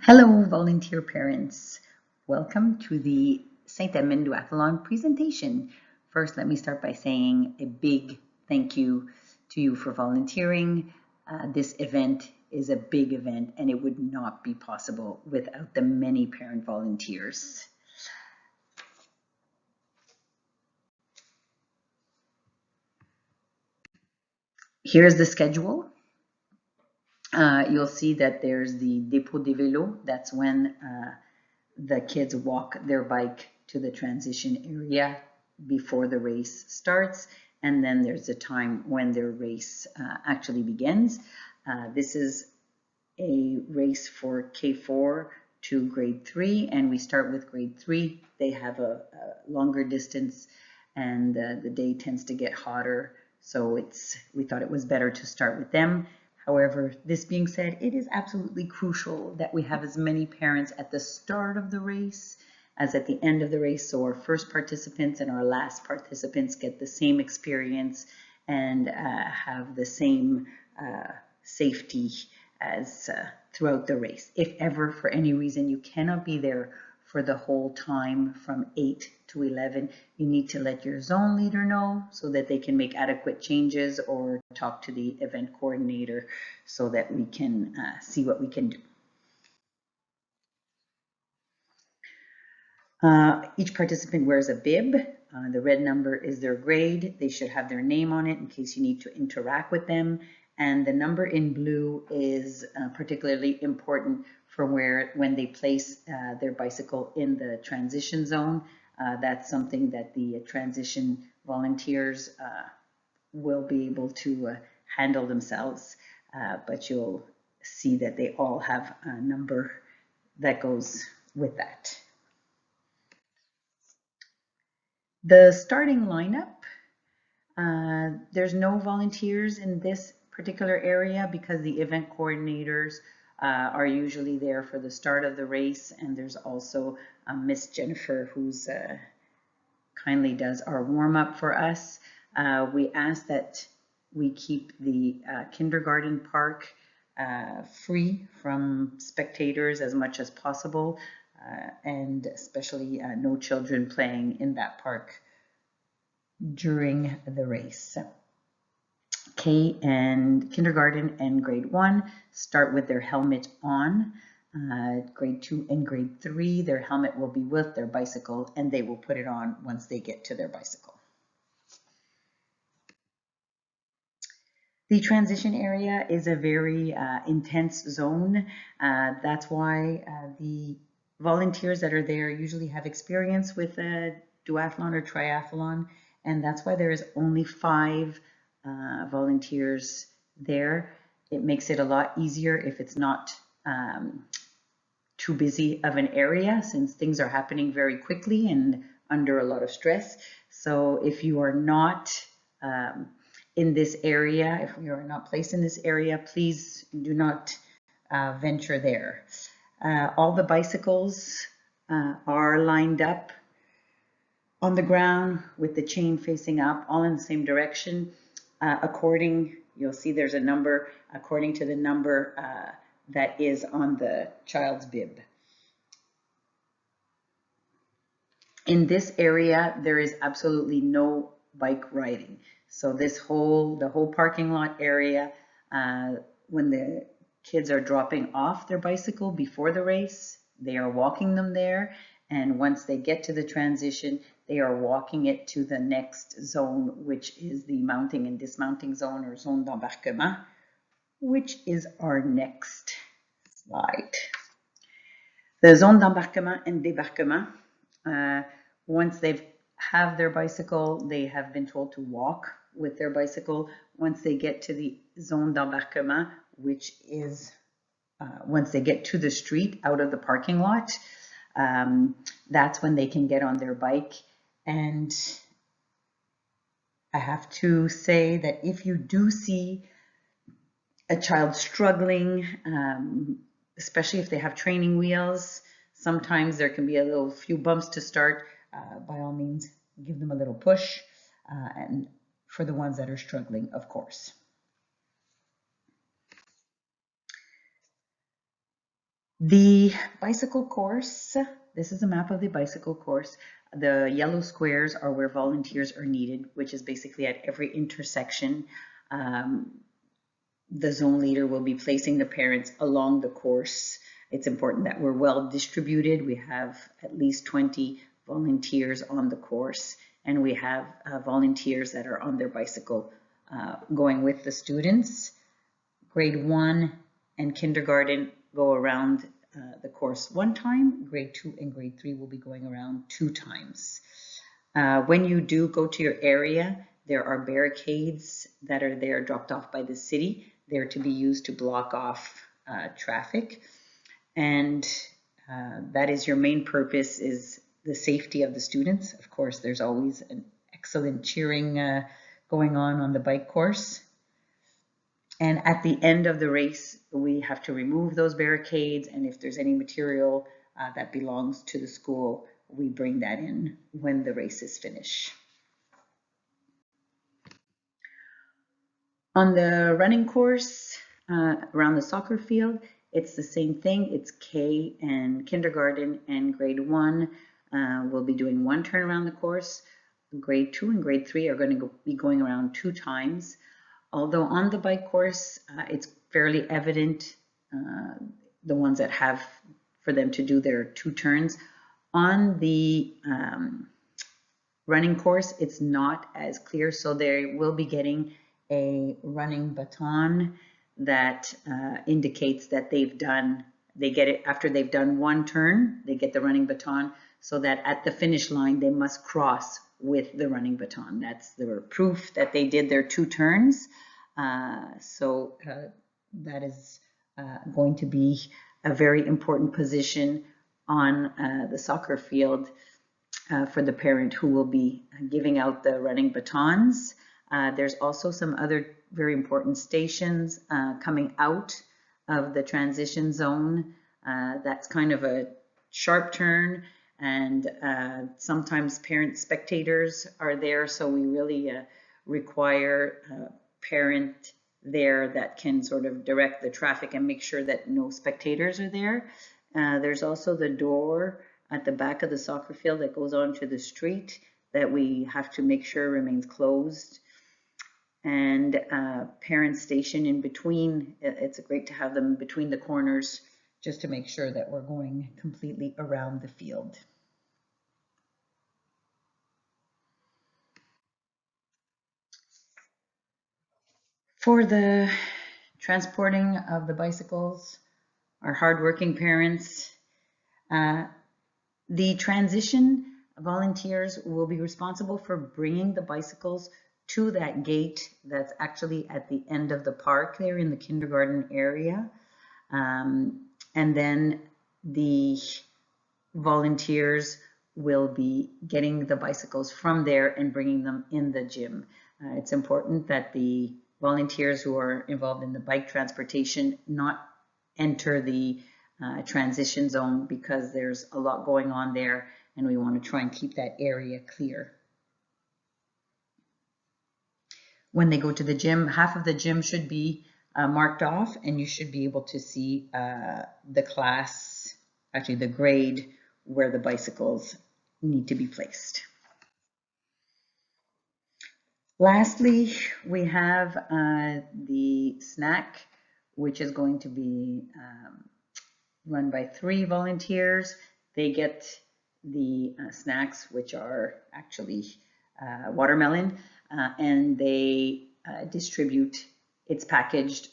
Hello, volunteer parents. Welcome to the Saint-Amand Duathlon presentation. First, let me start by saying a big thank you to you for volunteering. This event is a big event and it would not be possible without the many parent volunteers. Here's the schedule. You'll see that there's the Dépôt des Vélos. That's when the kids walk their bike to the transition area before the race starts, and then there's a time when their race actually begins. This is a race for K4 to grade 3, and we start with grade 3. They have a longer distance, and the day tends to get hotter, so we thought it was better to start with them. However, this being said, it is absolutely crucial that we have as many parents at the start of the race as at the end of the race, so our first participants and our last participants get the same experience and have the same safety as throughout the race. If ever, for any reason, you cannot be there for the whole time from 8 to 11, you need to let your zone leader know so that they can make adequate changes or talk to the event coordinator so that we can see what we can do. Each participant wears a bib. The red number is their grade. They should have their name on it in case you need to interact with them. And the number in blue is particularly important for when they place their bicycle in the transition zone. That's something that the transition volunteers will be able to handle themselves, but you'll see that they all have a number that goes with that. The starting lineup, there's no volunteers in this particular area because the event coordinators are usually there for the start of the race, and there's also Miss Jennifer who's kindly does our warm-up for us. We ask that we keep the kindergarten park free from spectators as much as possible, and especially no children playing in that park during the race. K and kindergarten and grade 1 start with their helmet on. Grade 2 and grade 3, their helmet will be with their bicycle and they will put it on once they get to their bicycle. The transition area is a very intense zone. That's why the volunteers that are there usually have experience with a duathlon or triathlon, and that's why there is only 5 volunteers there. It makes it a lot easier if it's not too busy of an area, since things are happening very quickly and under a lot of stress. So if you are not in this area, if you are not placed in this area, please do not venture there. All the bicycles are lined up on the ground with the chain facing up, all in the same direction. You'll see there's a number according to the number that is on the child's bib. In this area, there is absolutely no bike riding. So the whole parking lot area, when the kids are dropping off their bicycle before the race, they are walking them there. And once they get to the transition, they are walking it to the next zone, which is the mounting and dismounting zone, or zone d'embarquement, which is our next slide. The zone d'embarquement and débarquement, once they have their bicycle, they have been told to walk with their bicycle. Once they get to the zone d'embarquement, which is once they get to the street out of the parking lot, that's when they can get on their bike. And I have to say that if you do see a child struggling, especially if they have training wheels, sometimes there can be a few bumps to start. By all means, give them a little push, and for the ones that are struggling, of course. The bicycle course, this is a map of the bicycle course. The yellow squares are where volunteers are needed, which is basically at every intersection. The zone leader will be placing the parents along the course. It's important that we're well distributed. We have at least 20 volunteers on the course, and we have volunteers that are on their bicycle going with the students. Grade 1 and kindergarten go around the course one time. Grade 2 and grade 3 will be going around 2 times. When you do go to your area, there are barricades that are there dropped off by the city. They're to be used to block off traffic. And that is your main purpose, is the safety of the students. Of course, there's always an excellent cheering going on the bike course. And at the end of the race, we have to remove those barricades, and if there's any material that belongs to the school, we bring that in when the race is finished. On the running course around the soccer field, it's the same thing. It's K and kindergarten and grade 1 will be doing 1 turn around the course. Grade 2 and grade 3 are going to be going around 2 times. Although on the bike course, it's fairly evident, the ones that have for them to do their 2 turns. On the running course, it's not as clear, so they will be getting a running baton that indicates that they get it after they've done 1 turn, they get the running baton, so that at the finish line, they must cross with the running baton. That's the proof that they did their 2 turns. So that is going to be a very important position on the soccer field for the parent who will be giving out the running batons. There's also some other very important stations coming out of the transition zone. That's kind of a sharp turn, and sometimes parent spectators are there, so we really require a parent there that can sort of direct the traffic and make sure that no spectators are there. There's also the door at the back of the soccer field that goes onto the street that we have to make sure remains closed. And parent station in between. It's great to have them between the corners just to make sure that we're going completely around the field. For the transporting of the bicycles, our hardworking parents, the transition volunteers will be responsible for bringing the bicycles to that gate that's actually at the end of the park there in the kindergarten area. And then the volunteers will be getting the bicycles from there and bringing them in the gym. It's important that the volunteers who are involved in the bike transportation not enter the transition zone, because there's a lot going on there and we want to try and keep that area clear. When they go to the gym, half of the gym should be marked off, and you should be able to see the class, actually the grade where the bicycles need to be placed. Lastly, we have the snack, which is going to be run by 3 volunteers. They get the snacks, which are actually watermelon, and they distribute. It's packaged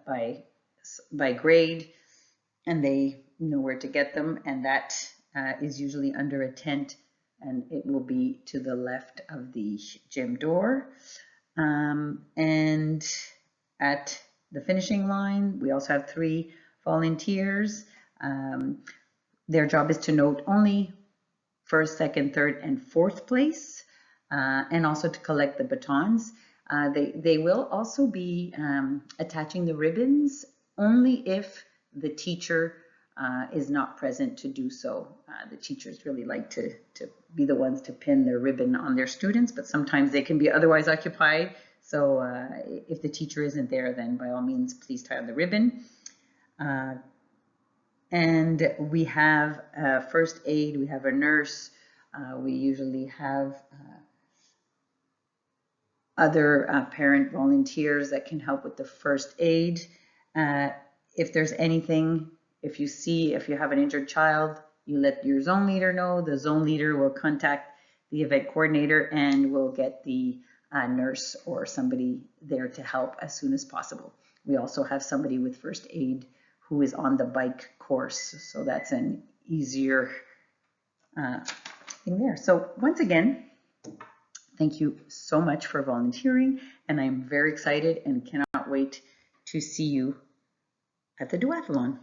by grade, and they know where to get them, and that is usually under a tent, and it will be to the left of the gym door. And at the finishing line, we also have 3 volunteers. Their job is to note only 1st, 2nd, 3rd, and 4th place, and also to collect the batons. They will also be attaching the ribbons only if the teacher is not present to do so. The teachers really like to be the ones to pin their ribbon on their students, but sometimes they can be otherwise occupied. So if the teacher isn't there, then by all means, please tie on the ribbon. And we have first aid, we have a nurse, we usually have other parent volunteers that can help with the first aid. If there's anything, if you have an injured child, you let your zone leader know. The zone leader will contact the event coordinator and will get the nurse or somebody there to help as soon as possible. We also have somebody with first aid who is on the bike course, so that's an easier thing there. So once again, thank you so much for volunteering, and I'm very excited and cannot wait to see you at the duathlon.